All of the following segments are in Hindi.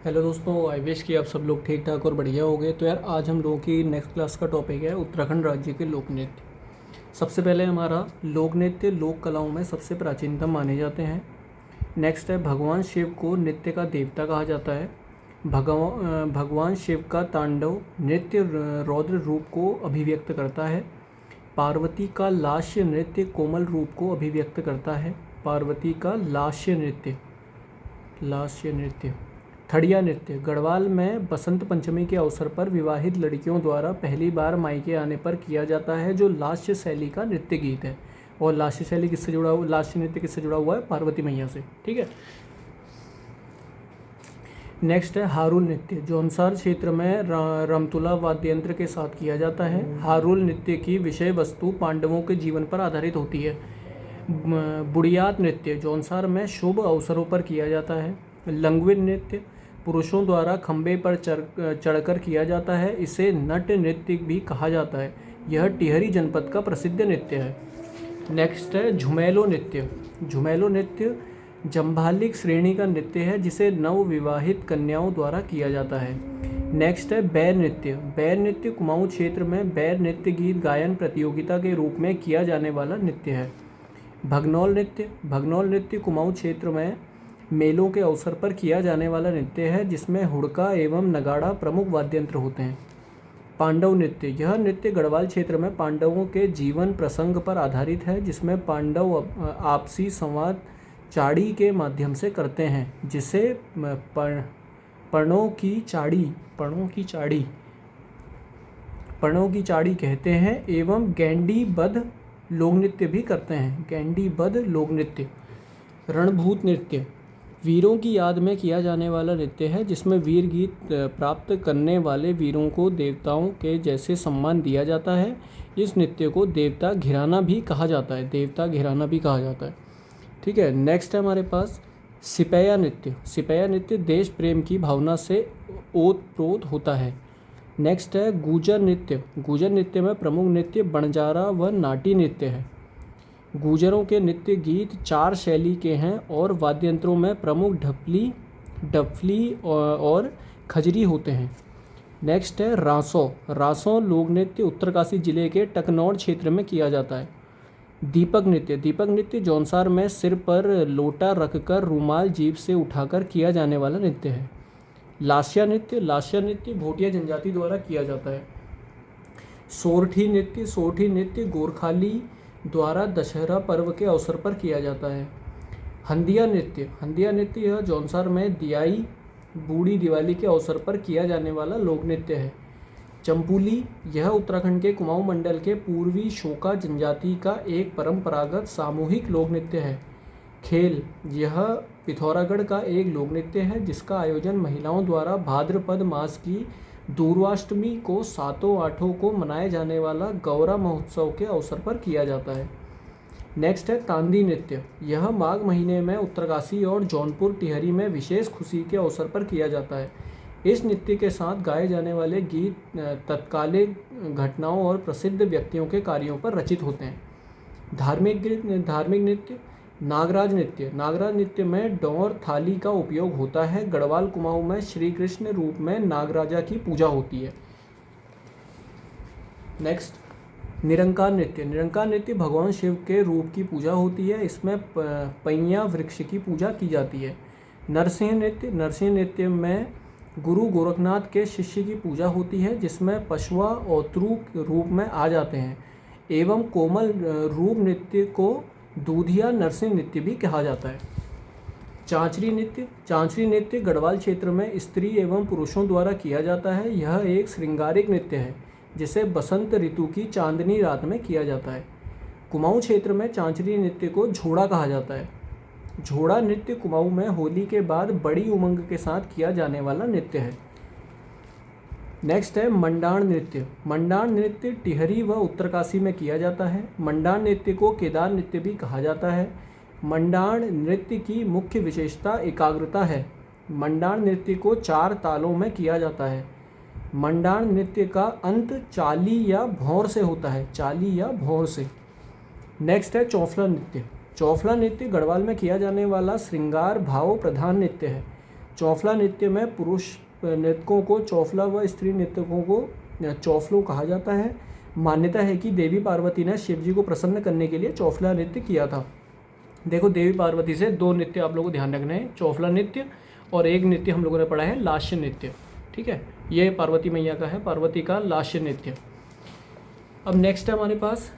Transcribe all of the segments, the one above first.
हेलो दोस्तों, आई विश कि आप सब लोग ठीक ठाक और बढ़िया हो गए। तो यार आज हम लोगों की नेक्स्ट क्लास का टॉपिक है उत्तराखंड राज्य के लोक नृत्य। सबसे पहले हमारा लोक नृत्य लोक कलाओं में सबसे प्राचीनतम माने जाते हैं। नेक्स्ट है भगवान शिव को नृत्य का देवता कहा जाता है। भगवान शिव का तांडव नृत्य रौद्र रूप को अभिव्यक्त करता है। पार्वती का लास्य नृत्य कोमल रूप को अभिव्यक्त करता है। पार्वती का लास्य नृत्य। थड़िया नृत्य गढ़वाल में बसंत पंचमी के अवसर पर विवाहित लड़कियों द्वारा पहली बार मायके आने पर किया जाता है, जो लास्य शैली का नृत्य गीत है। और लास्य शैली किससे जुड़ा हुआ, लास्य नृत्य किससे जुड़ा हुआ है? पार्वती मैया से। ठीक है। नेक्स्ट है हारुल नृत्य, जौनसार क्षेत्र में रमतुला वाद्य यंत्र के साथ किया जाता है। हारुल नृत्य की विषय वस्तु पांडवों के जीवन पर आधारित होती है। बुढ़ियात नृत्य जौनसार में शुभ अवसरों पर किया जाता है। लंगविन नृत्य पुरुषों द्वारा खंबे पर चढ़कर किया जाता है। इसे नट नृत्य भी कहा जाता है। यह टिहरी जनपद का प्रसिद्ध नृत्य है। नेक्स्ट है झुमेलो नृत्य। झुमेलो नृत्य जंभालिक श्रेणी का नृत्य है, जिसे नवविवाहित कन्याओं द्वारा किया जाता है। नेक्स्ट है बैर नृत्य। बैर नृत्य कुमाऊं क्षेत्र में बैर नृत्य गीत गायन प्रतियोगिता के रूप में किया जाने वाला नृत्य है। भगनौल नृत्य। भगनौल नृत्य कुमाऊं क्षेत्र में मेलों के अवसर पर किया जाने वाला नृत्य है, जिसमें हुड़का एवं नगाड़ा प्रमुख वाद्य यंत्र होते हैं। पांडव नृत्य। यह नृत्य गढ़वाल क्षेत्र में पांडवों के जीवन प्रसंग पर आधारित है, जिसमें पांडव आपसी संवाद चाड़ी के माध्यम से करते हैं, जिसे पर्णों की चाड़ी कहते हैं। एवं गैंडी बद्ध लोक नृत्य भी करते हैं। गैंडी बद्ध लोक नृत्य। रणभूत नृत्य वीरों की याद में किया जाने वाला नृत्य है, जिसमें वीर गीत प्राप्त करने वाले वीरों को देवताओं के जैसे सम्मान दिया जाता है। इस नृत्य को देवता घिराना भी कहा जाता है। ठीक है। नेक्स्ट है हमारे पास सिपैया नृत्य। सिपैया नृत्य देश प्रेम की भावना से ओतप्रोत होता है। नेक्स्ट है गुजर नृत्य। गुजर नृत्य में प्रमुख नृत्य बंजारा व नाटी नृत्य है। गुजरों के नृत्य गीत 4 शैली के हैं और वाद्य यंत्रों में प्रमुख डफली और खजरी होते हैं। नेक्स्ट है रांसो। रांसो लोक नृत्य उत्तरकाशी जिले के टकनौर क्षेत्र में किया जाता है। दीपक नृत्य। दीपक नृत्य जौनसार में सिर पर लोटा रखकर रुमाल जीभ से उठाकर किया जाने वाला नृत्य है। लास्या नृत्य। लास्या नृत्य भोटिया जनजाति द्वारा किया जाता है। सोरठी नृत्य। सोरठी नृत्य गोरखाली द्वारा दशहरा पर्व के अवसर पर किया जाता है। हंदिया नृत्य। हंदिया नृत्य यह जौनसार में दियाई बूढ़ी दिवाली के अवसर पर किया जाने वाला लोक नृत्य है। चंपूली यह उत्तराखंड के कुमाऊं मंडल के पूर्वी शोका जनजाति का एक परंपरागत सामूहिक लोक नृत्य है। खेल यह पिथौरागढ़ का एक लोक नृत्य है, जिसका आयोजन महिलाओं द्वारा भाद्रपद मास की दूर्वाष्टमी को 7-8 को मनाए जाने वाला गौरा महोत्सव के अवसर पर किया जाता है। नेक्स्ट है तांदी नृत्य। यह माघ महीने में उत्तरकाशी और जौनपुर टिहरी में विशेष खुशी के अवसर पर किया जाता है। इस नृत्य के साथ गाए जाने वाले गीत तत्कालिक घटनाओं और प्रसिद्ध व्यक्तियों के कार्यों पर रचित होते हैं। धार्मिक नृत्य नागराज नृत्य। नागराज नृत्य में डोर थाली का उपयोग होता है। गढ़वाल कुमाऊं में श्री कृष्ण रूप में नागराजा की पूजा होती है। नेक्स्ट निरंकार नृत्य। निरंकार नृत्य भगवान शिव के रूप की पूजा होती है। इसमें पैया वृक्ष की पूजा की जाती है। नरसिंह नृत्य। नरसिंह नृत्य में गुरु गोरखनाथ के शिष्य की पूजा होती है, जिसमें पशुआ औत्रु रूप में आ जाते हैं। एवं कोमल रूप नृत्य को दूधिया नरसिंह नृत्य भी कहा जाता है। चांचरी नृत्य। चांचरी नृत्य गढ़वाल क्षेत्र में स्त्री एवं पुरुषों द्वारा किया जाता है। यह एक श्रृंगारिक नृत्य है, जिसे बसंत ऋतु की चांदनी रात में किया जाता है। कुमाऊं क्षेत्र में चांचरी नृत्य को झोड़ा कहा जाता है। झोड़ा नृत्य कुमाऊं में होली के बाद बड़ी उमंग के साथ किया जाने वाला नृत्य है। नेक्स्ट है मंडाण नृत्य। मंडाण नृत्य टिहरी व उत्तरकाशी में किया जाता है। मंडाण नृत्य को केदार नृत्य भी कहा जाता है। मंडाण नृत्य की मुख्य विशेषता एकाग्रता है। मंडाण नृत्य को 4 तालों में किया जाता है। मंडाण नृत्य का अंत चाली या भौर से होता है। चाली या भौर से। नेक्स्ट है चौफला नृत्य। चौफला नृत्य गढ़वाल में किया जाने वाला श्रृंगार भाव प्रधान नृत्य है। चौफला नृत्य में पुरुष नृतकों को चौफला व स्त्री नृतकों को चौफलो कहा जाता है। मान्यता है कि देवी पार्वती ने शिव जी को प्रसन्न करने के लिए चौफला नृत्य किया था। देखो, देवी पार्वती से दो नृत्य आप लोगों को ध्यान रखना है, चौफला नृत्य और एक नृत्य हम लोगों ने पढ़ा है लास्य नृत्य। ठीक है, ये पार्वती मैया का है, पार्वती का लास्य नृत्य। अब नेक्स्ट है हमारे पास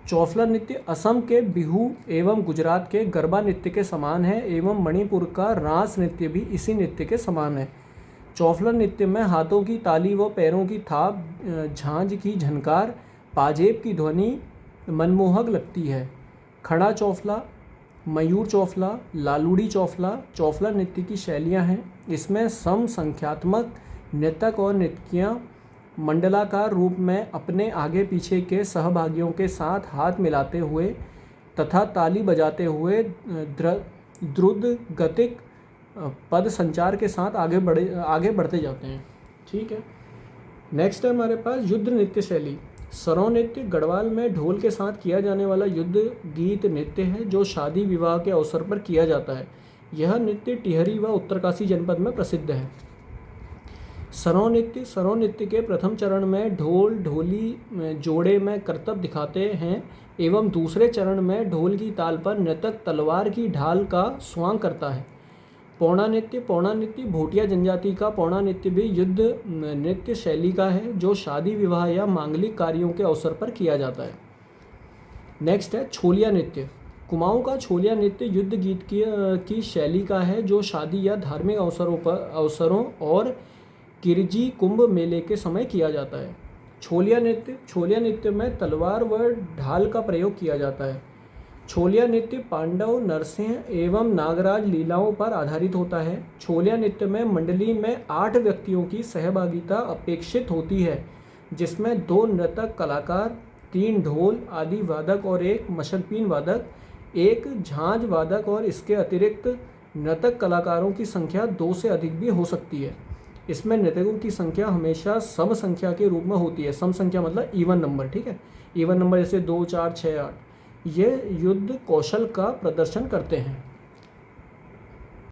चौफला नृत्य असम के बिहू एवं गुजरात के गरबा नृत्य के समान है एवं मणिपुर का रास नृत्य भी इसी नृत्य के समान है। चौफला नृत्य में हाथों की ताली व पैरों की थाप, झांझ की झनकार, पाजेब की ध्वनि मनमोहक लगती है। खड़ा चौफला, मयूर चौफला, लालूड़ी चौफला चौफला नृत्य की शैलियाँ हैं। इसमें सम संख्यात्मक नृतक और नृत्यकियाँ मंडलाकार रूप में अपने आगे पीछे के सहभागियों के साथ हाथ मिलाते हुए तथा ताली बजाते हुए द्रुत गतिक पद संचार के साथ आगे बढ़ते जाते हैं। ठीक है, नेक्स्ट है हमारे पास युद्ध नृत्य शैली। सरौ नृत्य गढ़वाल में ढोल के साथ किया जाने वाला युद्ध गीत नृत्य है जो शादी विवाह के अवसर पर किया जाता है। यह नृत्य टिहरी व उत्तरकाशी जनपद में प्रसिद्ध है। सरौ नृत्य के प्रथम चरण में ढोल ढोली जोड़े में करतब दिखाते हैं एवं दूसरे चरण में ढोल की ताल पर नृतक तलवार की ढाल का स्वांग करता है। पौड़ा नृत्य भोटिया जनजाति का पौड़ा नृत्य भी युद्ध नृत्य शैली का है जो शादी विवाह या मांगलिक कार्यों के अवसर पर किया जाता है। नेक्स्ट है छोलिया नृत्य। कुमाऊं का छोलिया नृत्य युद्ध गीत की शैली का है जो शादी या धार्मिक अवसरों और किरजी कुंभ मेले के समय किया जाता है। छोलिया नृत्य में तलवार व ढाल का प्रयोग किया जाता है। छोलिया नृत्य पांडव, नरसिंह एवं नागराज लीलाओं पर आधारित होता है। छोलिया नृत्य में मंडली में 8 व्यक्तियों की सहभागिता अपेक्षित होती है, जिसमें 2 नृतक कलाकार, 3 ढोल आदि वादक और 1 मशकपीन वादक, 1 झांझ वादक और इसके अतिरिक्त नृतक कलाकारों की संख्या 2 से अधिक भी हो सकती है। इसमें नृतकों की संख्या हमेशा सम संख्या के रूप में होती है। सम संख्या मतलब इवन नंबर। ठीक है, इवन नंबर जैसे 2, 4, 6, 8। ये युद्ध कौशल का प्रदर्शन करते हैं।